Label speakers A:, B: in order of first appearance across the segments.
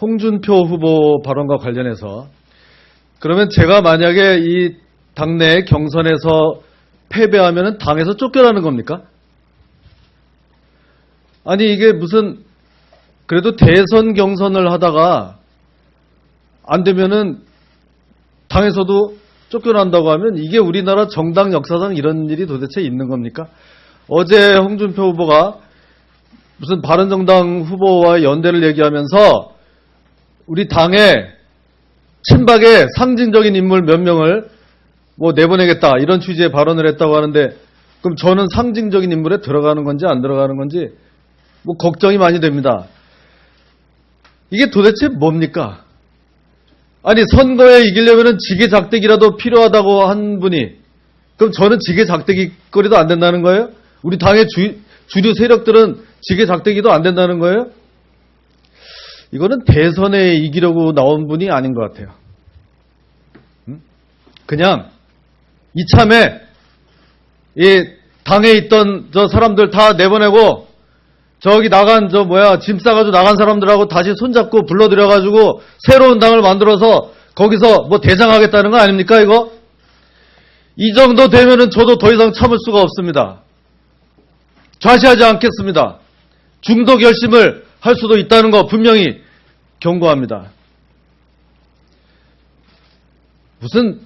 A: 홍준표 후보 발언과 관련해서 그러면 제가 만약에 이 당내 경선에서 패배하면 당에서 쫓겨나는 겁니까? 아니 이게 무슨 그래도 대선 경선을 하다가 안 되면은 당에서도 쫓겨난다고 하면 이게 우리나라 정당 역사상 이런 일이 도대체 있는 겁니까? 어제 홍준표 후보가 무슨 바른정당 후보와 연대를 얘기하면서 우리 당의 친박의 상징적인 인물 몇 명을 내보내겠다 이런 취지의 발언을 했다고 하는데 그럼 저는 상징적인 인물에 들어가는 건지 안 들어가는 건지 걱정이 많이 됩니다. 이게 도대체 뭡니까? 아니 선거에 이기려면 지게작대기라도 필요하다고 한 분이 그럼 저는 지게작대기거리도 안 된다는 거예요? 우리 당의 주류 세력들은 지게작대기도 안 된다는 거예요? 이거는 대선에 이기려고 나온 분이 아닌 것 같아요. 그냥 이참에 이 당에 있던 저 사람들 다 내보내고 저기 나간 짐 싸가지고 나간 사람들하고 다시 손잡고 불러들여가지고 새로운 당을 만들어서 거기서 대장하겠다는 거 아닙니까 이거? 이 정도 되면은 저도 더 이상 참을 수가 없습니다. 좌시하지 않겠습니다. 중도 결심을 할 수도 있다는 거 분명히 경고합니다. 무슨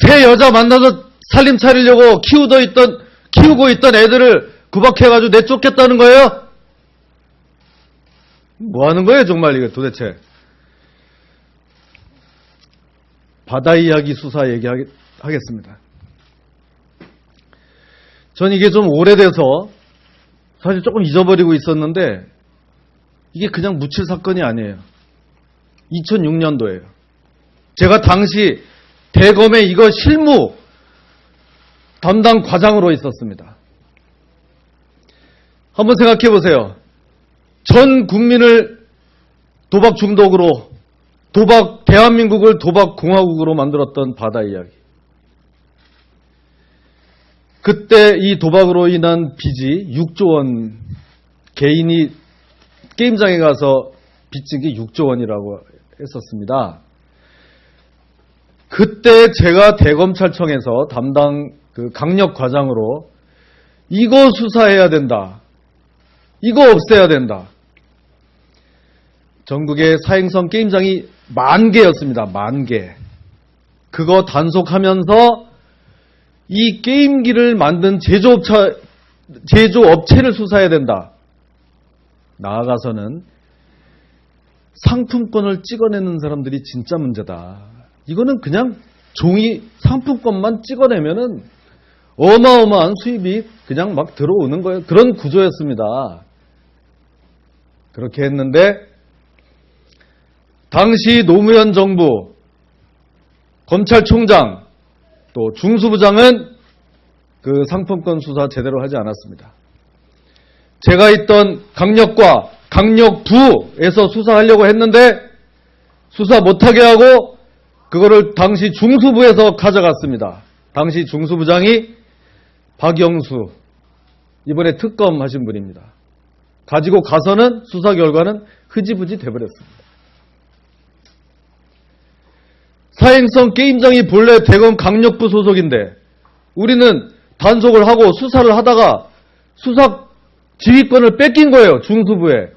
A: 새 여자 만나서 살림 차리려고 키우고 있던 애들을 구박해가지고 내쫓겠다는 거예요? 뭐 하는 거예요, 정말 이게 도대체? 바다 이야기 수사 얘기하겠습니다. 전 이게 좀 오래돼서 사실 조금 잊어버리고 있었는데 이게 그냥 묻힐 사건이 아니에요. 2006년도예요. 제가 당시 대검의 이거 실무 담당 과장으로 있었습니다. 한번 생각해 보세요. 전 국민을 도박 중독으로 대한민국을 도박 공화국으로 만들었던 바다 이야기. 그때 이 도박으로 인한 빚이 6조 원, 개인이 게임장에 가서 빚진 게 6조 원이라고 했었습니다. 그때 제가 대검찰청에서 담당 강력 과장으로 이거 수사해야 된다. 이거 없애야 된다. 전국에 사행성 게임장이 10,000개였습니다. 10,000개. 그거 단속하면서 이 게임기를 만든 제조업체를 수사해야 된다. 나아가서는 상품권을 찍어내는 사람들이 진짜 문제다. 이거는 그냥 종이 상품권만 찍어내면은 어마어마한 수입이 그냥 막 들어오는 거예요. 그런 구조였습니다. 그렇게 했는데 당시 노무현 정부 검찰총장 또 중수부장은 그 상품권 수사 제대로 하지 않았습니다. 제가 있던 강력과 강력부에서 수사하려고 했는데 수사 못하게 하고 그거를 당시 중수부에서 가져갔습니다. 당시 중수부장이 박영수, 이번에 특검 하신 분입니다. 가지고 가서는 수사 결과는 흐지부지 돼버렸습니다. 사행성 게임장이 본래 대검 강력부 소속인데 우리는 단속을 하고 수사를 하다가 수사 지휘권을 뺏긴 거예요. 중수부에.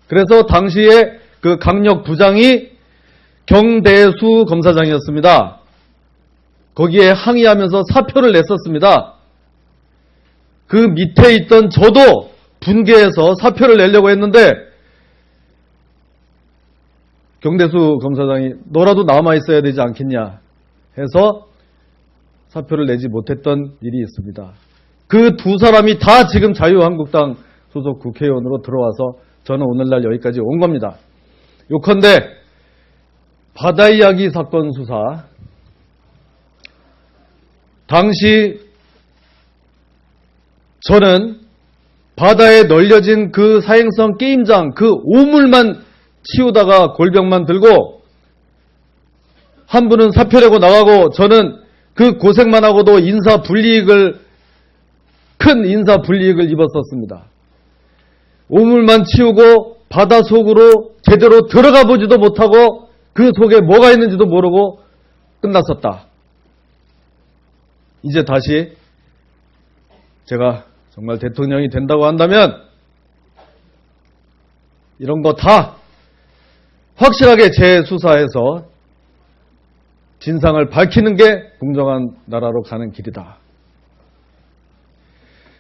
A: 그래서 당시에 그 강력부장이 경대수 검사장이었습니다. 거기에 항의하면서 사표를 냈었습니다. 그 밑에 있던 저도 분개해서 사표를 내려고 했는데 경대수 검사장이 너라도 남아있어야 되지 않겠냐 해서 사표를 내지 못했던 일이 있습니다. 그 두 사람이 다 지금 자유한국당 소속 국회의원으로 들어와서 저는 오늘날 여기까지 온 겁니다. 요컨대 바다 이야기 사건 수사 당시 저는 바다에 널려진 그 사행성 게임장 그 오물만 치우다가 골병만 들고 한 분은 사표 내고 나가고 저는 그 고생만 하고도 큰 인사 불이익을 입었었습니다. 오물만 치우고 바다 속으로 제대로 들어가 보지도 못하고 그 속에 뭐가 있는지도 모르고 끝났었다. 이제 다시 제가 정말 대통령이 된다고 한다면 이런 거 다 확실하게 재수사해서 진상을 밝히는 게 공정한 나라로 가는 길이다.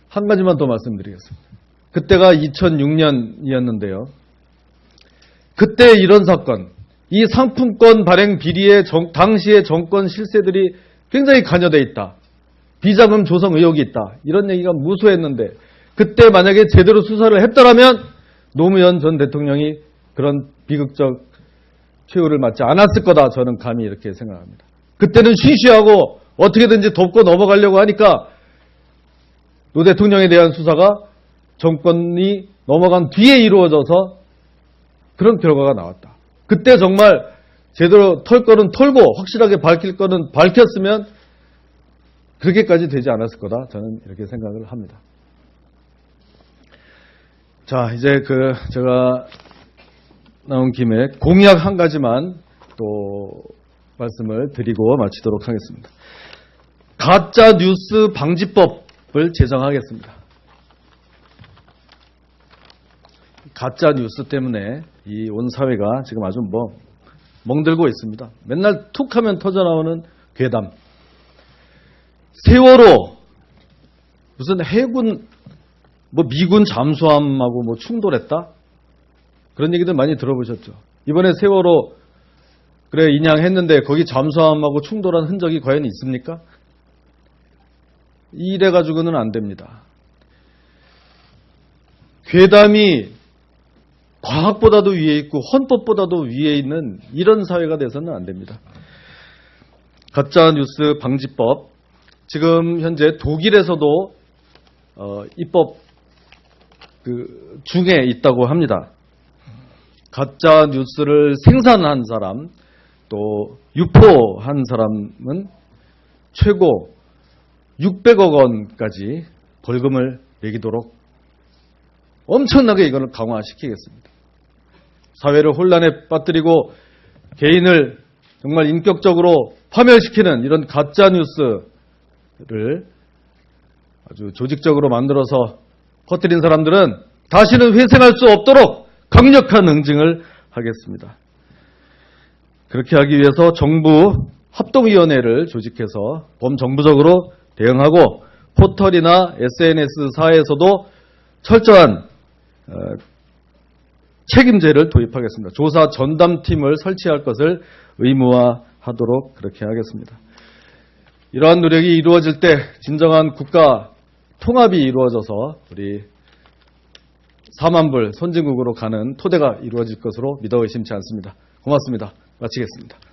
A: 한 가지만 더 말씀드리겠습니다. 그때가 2006년이었는데요. 그때 이런 사건, 이 상품권 발행 비리에 당시의 정권 실세들이 굉장히 관여돼 있다. 비자금 조성 의혹이 있다. 이런 얘기가 무수했는데 그때 만약에 제대로 수사를 했더라면 노무현 전 대통령이 그런 비극적 최후를 맞지 않았을 거다. 저는 감히 이렇게 생각합니다. 그때는 쉬쉬하고 어떻게든지 덮고 넘어가려고 하니까 노 대통령에 대한 수사가 정권이 넘어간 뒤에 이루어져서 그런 결과가 나왔다. 그때 정말 제대로 털 거는 털고 확실하게 밝힐 거는 밝혔으면 그렇게까지 되지 않았을 거다. 저는 이렇게 생각을 합니다. 자, 이제 제가 나온 김에 공약 한 가지만 또 말씀을 드리고 마치도록 하겠습니다. 가짜 뉴스 방지법을 제정하겠습니다. 가짜 뉴스 때문에 이 온 사회가 지금 아주 멍들고 있습니다. 맨날 툭 하면 터져나오는 괴담. 세월호 무슨 해군 미군 잠수함하고 충돌했다? 그런 얘기들 많이 들어보셨죠. 이번에 세월호 그래 인양했는데 거기 잠수함하고 충돌한 흔적이 과연 있습니까? 이래 가지고는 안 됩니다. 괴담이 과학보다도 위에 있고 헌법보다도 위에 있는 이런 사회가 돼서는 안 됩니다. 가짜뉴스 방지법, 지금 현재 독일에서도 입법 중에 있다고 합니다. 가짜뉴스를 생산한 사람, 또 유포한 사람은 최고 600억 원까지 벌금을 매기도록 엄청나게 이걸 강화시키겠습니다. 사회를 혼란에 빠뜨리고 개인을 정말 인격적으로 파멸시키는 이런 가짜뉴스를 아주 조직적으로 만들어서 퍼뜨린 사람들은 다시는 회생할 수 없도록 강력한 응징을 하겠습니다. 그렇게 하기 위해서 정부 합동위원회를 조직해서 범정부적으로 대응하고 포털이나 SNS사에서도 철저한 책임제를 도입하겠습니다. 조사 전담팀을 설치할 것을 의무화하도록 그렇게 하겠습니다. 이러한 노력이 이루어질 때 진정한 국가 통합이 이루어져서 우리 4만 불 선진국으로 가는 토대가 이루어질 것으로 믿어 의심치 않습니다. 고맙습니다. 마치겠습니다.